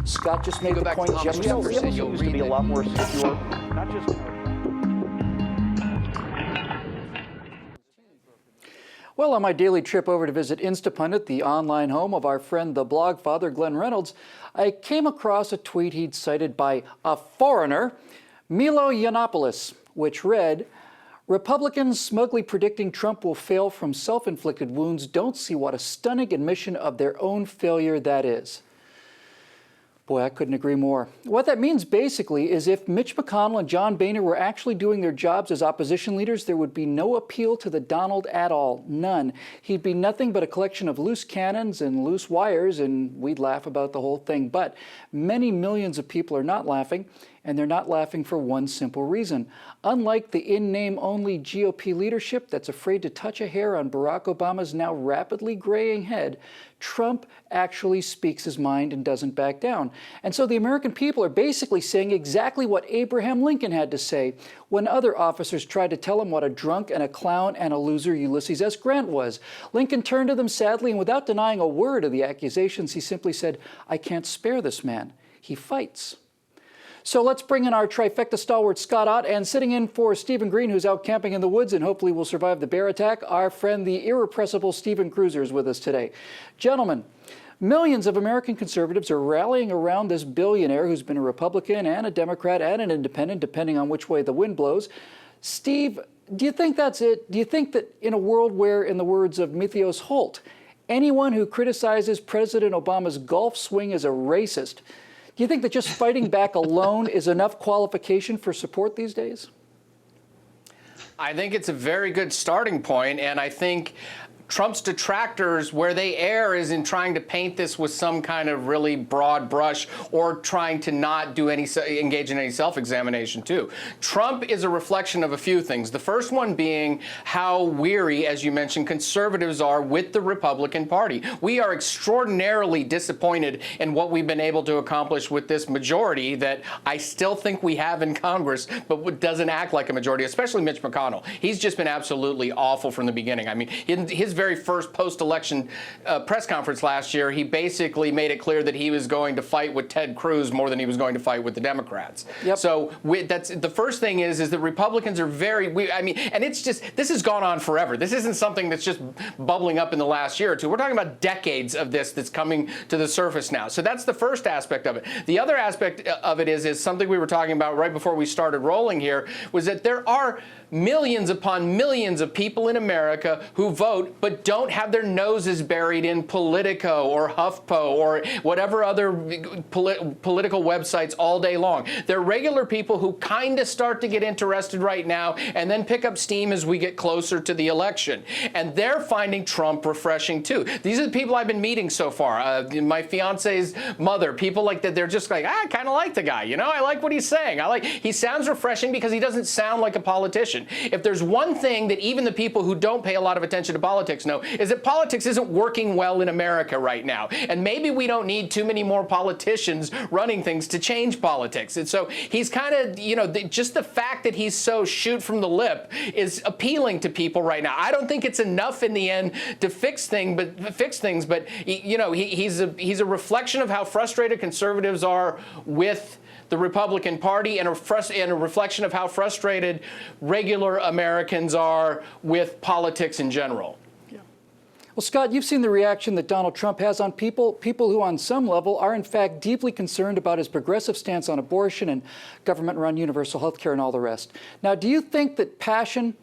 Scott just made the point. Thomas Jefferson, you'll read to be a lot more secure, not just. Well, on my daily trip over to visit Instapundit, the online home of our friend the blog father Glenn Reynolds, I came across a tweet he'd cited by a foreigner, Milo Yiannopoulos, which read, "Republicans smugly predicting Trump will fail from self-inflicted wounds don't see what a stunning admission of their own failure that is." Boy, I couldn't agree more. What that means basically is if Mitch McConnell and John Boehner were actually doing their jobs as opposition leaders, there would be no appeal to the Donald at all. None. He'd be nothing but a collection of loose cannons and loose wires, and we'd laugh about the whole thing. But many millions of people are not laughing, and they're not laughing for one simple reason. Unlike the in-name-only GOP leadership that's afraid to touch a hair on Barack Obama's now rapidly graying head, Trump actually speaks his mind and doesn't back down. And so the American people are basically saying exactly what Abraham Lincoln had to say when other officers tried to tell him what a drunk and a clown and a loser Ulysses S. Grant was. Lincoln turned to them sadly, and without denying a word of the accusations, he simply said, "I can't spare this man. He fights." So let's bring in our trifecta stalwart Scott Ott, and sitting in for Stephen Green, who's out camping in the woods and hopefully will survive the bear attack, our friend the irrepressible Stephen Cruiser is with us today. Gentlemen, millions of American conservatives are rallying around this billionaire who's been a Republican and a Democrat and an independent, depending on which way the wind blows. Steve, do you think that's it? Do you think that in a world where, in the words of Mythios Holt, anyone who criticizes President Obama's golf swing is a racist, do you think that just fighting back alone is enough qualification for support these days? I think it's a very good starting point, and I think Trump's detractors, where they err is in trying to paint this with some kind of really broad brush or trying to not engage in any self-examination too. Trump is a reflection of a few things. The first one being how weary, as you mentioned, conservatives are with the Republican Party. We are extraordinarily disappointed in what we've been able to accomplish with this majority that I still think we have in Congress, but doesn't act like a majority, especially Mitch McConnell. He's just been absolutely awful from the beginning. I mean, his very first post-election press conference last year, he basically made it clear that he was going to fight with Ted Cruz more than he was going to fight with the Democrats. Yep. So that's the first thing is that Republicans are very, I mean, and it's just, this has gone on forever. This isn't something that's just bubbling up in the last year or two. We're talking about decades of this that's coming to the surface now. So that's the first aspect of it. The other aspect of it is something we were talking about right before we started rolling here, was that there are millions upon millions of people in America who vote but don't have their noses buried in Politico or HuffPo or whatever other political websites all day long. They're regular people who kind of start to get interested right now and then pick up steam as we get closer to the election. And they're finding Trump refreshing too. These are the people I've been meeting so far. My fiance's mother, people like that, they're just like, I kind of like the guy. You know, I like what he's saying. He sounds refreshing because he doesn't sound like a politician. If there's one thing that even the people who don't pay a lot of attention to politics know, is that politics isn't working well in America right now. And maybe we don't need too many more politicians running things to change politics. And so he's kind of, you know, just the fact that he's so shoot from the lip is appealing to people right now. I don't think it's enough in the end to fix things, but you know, he's a reflection of how frustrated conservatives are with the Republican Party and a reflection of how frustrated regular Americans are with politics in general. Yeah. Well, Scott, you've seen the reaction that Donald Trump has on people who on some level are in fact deeply concerned about his progressive stance on abortion and government-run universal health care and all the rest. Now, do you think that passion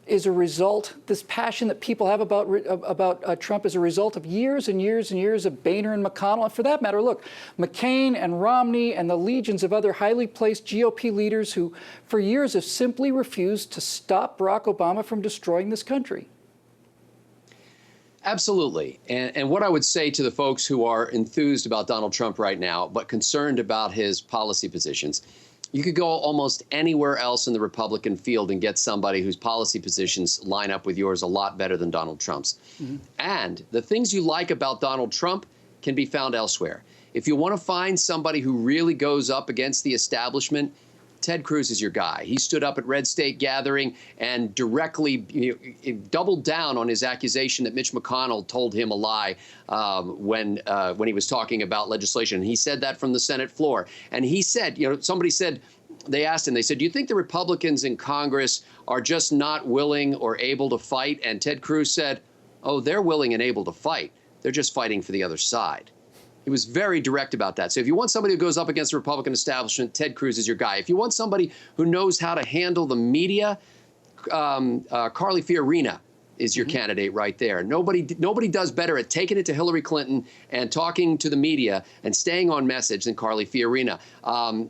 is a result, this passion that people have about Trump is a result of years and years and years of Boehner and McConnell? And for that matter, look, McCain and Romney and the legions of other highly placed GOP leaders who for years have simply refused to stop Barack Obama from destroying this country. Absolutely. And what I would say to the folks who are enthused about Donald Trump right now, but concerned about his policy positions, you could go almost anywhere else in the Republican field and get somebody whose policy positions line up with yours a lot better than Donald Trump's. Mm-hmm. And the things you like about Donald Trump can be found elsewhere. If you want to find somebody who really goes up against the establishment, Ted Cruz is your guy. He stood up at Red State Gathering and directly doubled down on his accusation that Mitch McConnell told him a lie when he was talking about legislation. He said that from the Senate floor. And he said, somebody said, they asked him, they said, do you think the Republicans in Congress are just not willing or able to fight? And Ted Cruz said, oh, they're willing and able to fight. They're just fighting for the other side. He was very direct about that. So if you want somebody who goes up against the Republican establishment, Ted Cruz is your guy. If you want somebody who knows how to handle the media, Carly Fiorina is your candidate right there. Nobody does better at taking it to Hillary Clinton and talking to the media and staying on message than Carly Fiorina.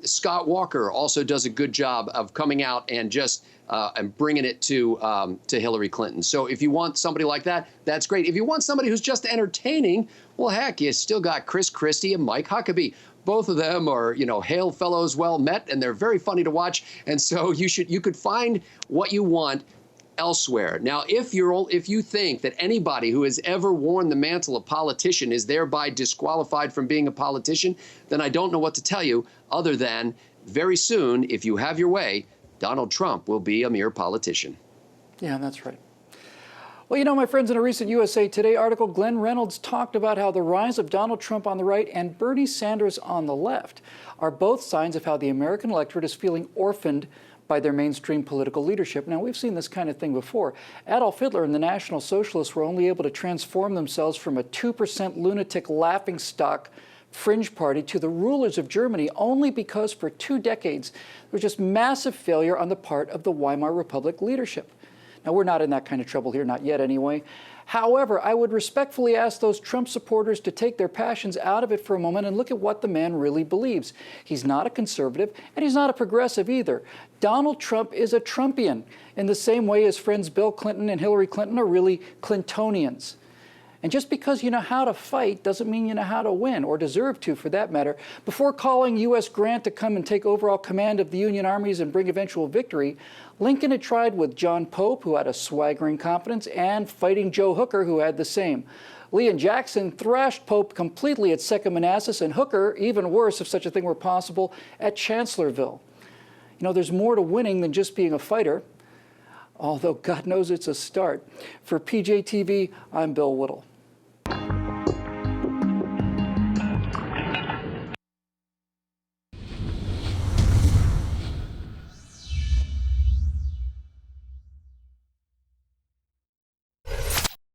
Scott Walker also does a good job of coming out and just and bringing it to Hillary Clinton. So if you want somebody like that, that's great. If you want somebody who's just entertaining, well, heck, you still got Chris Christie and Mike Huckabee. Both of them are, hail fellows well met, and they're very funny to watch. And so you could find what you want elsewhere. Now, if you think that anybody who has ever worn the mantle of politician is thereby disqualified from being a politician, then I don't know what to tell you other than very soon, if you have your way, Donald Trump will be a mere politician. Yeah, that's right. Well, my friends, in a recent USA Today article, Glenn Reynolds talked about how the rise of Donald Trump on the right and Bernie Sanders on the left are both signs of how the American electorate is feeling orphaned by their mainstream political leadership. Now, we've seen this kind of thing before. Adolf Hitler and the National Socialists were only able to transform themselves from a 2% lunatic laughingstock fringe party to the rulers of Germany only because for 2 decades there was just massive failure on the part of the Weimar Republic leadership. Now, we're not in that kind of trouble here, not yet anyway. However, I would respectfully ask those Trump supporters to take their passions out of it for a moment and look at what the man really believes. He's not a conservative, and he's not a progressive either. Donald Trump is a Trumpian in the same way his friends Bill Clinton and Hillary Clinton are really Clintonians. And just because you know how to fight doesn't mean you know how to win, or deserve to, for that matter. Before calling U.S. Grant to come and take overall command of the Union armies and bring eventual victory, Lincoln had tried with John Pope, who had a swaggering confidence, and fighting Joe Hooker, who had the same. Lee and Jackson thrashed Pope completely at Second Manassas, and Hooker, even worse if such a thing were possible, at Chancellorsville. There's more to winning than just being a fighter, although God knows it's a start. For PJTV, I'm Bill Whittle.